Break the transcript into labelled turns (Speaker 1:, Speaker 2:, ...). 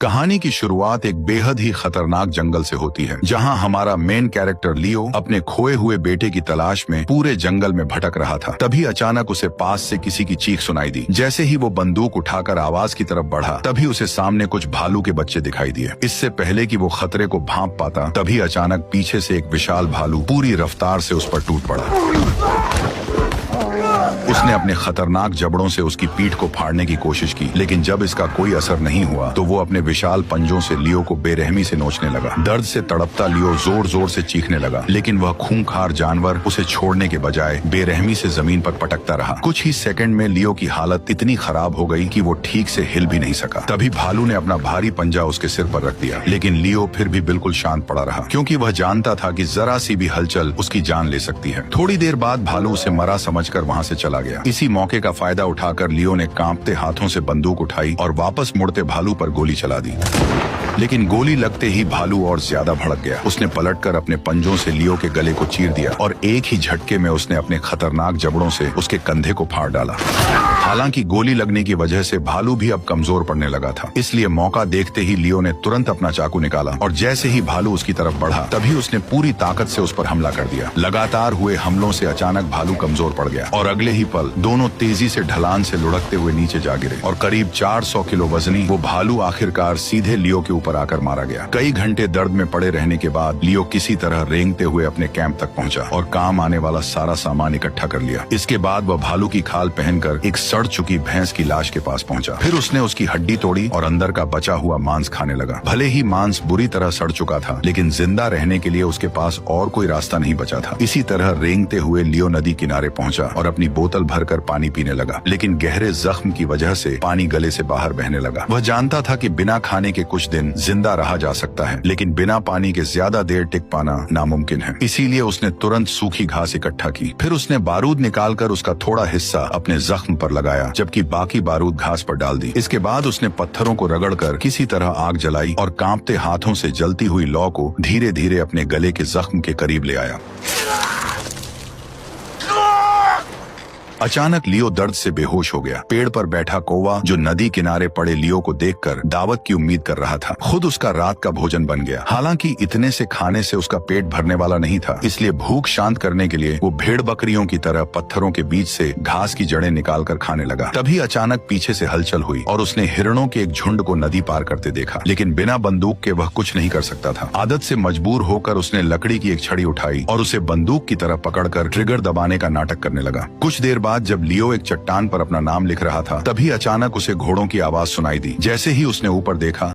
Speaker 1: कहानी की शुरुआत एक बेहद ही खतरनाक जंगल से होती है, जहां हमारा मेन कैरेक्टर लियो अपने खोए हुए बेटे की तलाश में पूरे जंगल में भटक रहा था। तभी अचानक उसे पास से किसी की चीख सुनाई दी। जैसे ही वो बंदूक उठाकर आवाज की तरफ बढ़ा, तभी उसे सामने कुछ भालू के बच्चे दिखाई दिए। इससे पहले कि वो खतरे को भांप पाता, तभी अचानक पीछे से एक विशाल भालू पूरी रफ्तार से उस पर टूट पड़ा। उसने अपने खतरनाक जबड़ों से उसकी पीठ को फाड़ने की कोशिश की, लेकिन जब इसका कोई असर नहीं हुआ तो वो अपने विशाल पंजों से लियो को बेरहमी से नोचने लगा। दर्द से तड़पता लियो जोर जोर से चीखने लगा, लेकिन वह खूंखार जानवर उसे छोड़ने के बजाय बेरहमी से जमीन पर पटकता रहा। कुछ ही सेकंड में लियो की हालत इतनी खराब हो गई कि वो ठीक से हिल भी नहीं सका। तभी भालू ने अपना भारी पंजा उसके सिर पर रख दिया, लेकिन लियो फिर भी बिल्कुल शांत पड़ा रहा, क्योंकि वह जानता था कि जरा सी भी हलचल उसकी जान ले सकती है। थोड़ी देर बाद भालू उसे मरा समझकर वहां से चला गया। इसी मौके का फायदा उठाकर लियो ने कांपते हाथों से बंदूक उठाई और वापस मुड़ते भालू पर गोली चला दी। लेकिन गोली लगते ही भालू और ज्यादा भड़क गया। उसने पलटकर अपने पंजों से लियो के गले को चीर दिया और एक ही झटके में उसने अपने खतरनाक जबड़ों से उसके कंधे को फाड़ डाला। हालांकि गोली लगने की वजह से भालू भी अब कमजोर पड़ने लगा था, इसलिए मौका देखते ही लियो ने तुरंत अपना चाकू निकाला और जैसे ही भालू उसकी तरफ बढ़ा, तभी उसने पूरी ताकत से उस पर हमला कर दिया। लगातार हुए हमलों से अचानक भालू कमजोर पड़ गया और अगले ही पल दोनों तेजी से ढलान से लुढ़कते हुए नीचे जा गिरे और करीब 400 किलो वजनी वो भालू आखिरकार सीधे लियो के ऊपर आकर मारा गया। कई घंटे दर्द में पड़े रहने के बाद लियो किसी तरह रेंगते हुए अपने कैंप तक पहुंचा और काम आने वाला सारा सामान इकट्ठा कर लिया। इसके बाद वह भालू की खाल पहनकर एक सड़ चुकी भैंस की लाश के पास पहुंचा। फिर उसने उसकी हड्डी तोड़ी और अंदर का बचा हुआ मांस खाने लगा। भले ही मांस बुरी तरह सड़ चुका था, लेकिन जिंदा रहने के लिए उसके पास और कोई रास्ता नहीं बचा था। इसी तरह रेंगते हुए लियो नदी किनारे पहुंचा और अपनी बोतल भरकर पानी पीने लगा, लेकिन गहरे जख्म की वजह से पानी गले से बाहर बहने लगा। वह जानता था कि बिना खाने के कुछ दिन जिंदा रहा जा सकता है, लेकिन बिना पानी के ज्यादा देर टिक पाना नामुमकिन है। इसीलिए उसने तुरंत सूखी घास इकट्ठा की। फिर उसने बारूद निकालकर उसका थोड़ा हिस्सा अपने जख्म पर लगाया, जबकि बाकी बारूद घास पर डाल दी। इसके बाद उसने पत्थरों को रगड़कर किसी तरह आग जलाई और कांपते हाथों से जलती हुई लौ को धीरे धीरे अपने गले के जख्म के करीब ले आया। अचानक लियो दर्द से बेहोश हो गया। पेड़ पर बैठा कौवा जो नदी किनारे पड़े लियो को देखकर दावत की उम्मीद कर रहा था, खुद उसका रात का भोजन बन गया। हालांकि इतने से खाने से उसका पेट भरने वाला नहीं था, इसलिए भूख शांत करने के लिए वो भेड़ बकरियों की तरह पत्थरों के बीच से घास की जड़ें निकालकर खाने लगा। तभी अचानक पीछे से हलचल हुई और उसने हिरणों के एक झुंड को नदी पार करते देखा, लेकिन बिना बंदूक के वह कुछ नहीं कर सकता था। आदत से मजबूर होकर उसने लकड़ी की एक छड़ी उठाई और उसे बंदूक की तरह पकड़कर ट्रिगर दबाने का नाटक करने लगा। कुछ देर बाद जब लियो एक चट्टान पर अपना नाम लिख रहा था, तभी अचानक उसे घोड़ों की आवाज सुनाई दी। जैसे ही उसने ऊपर देखा,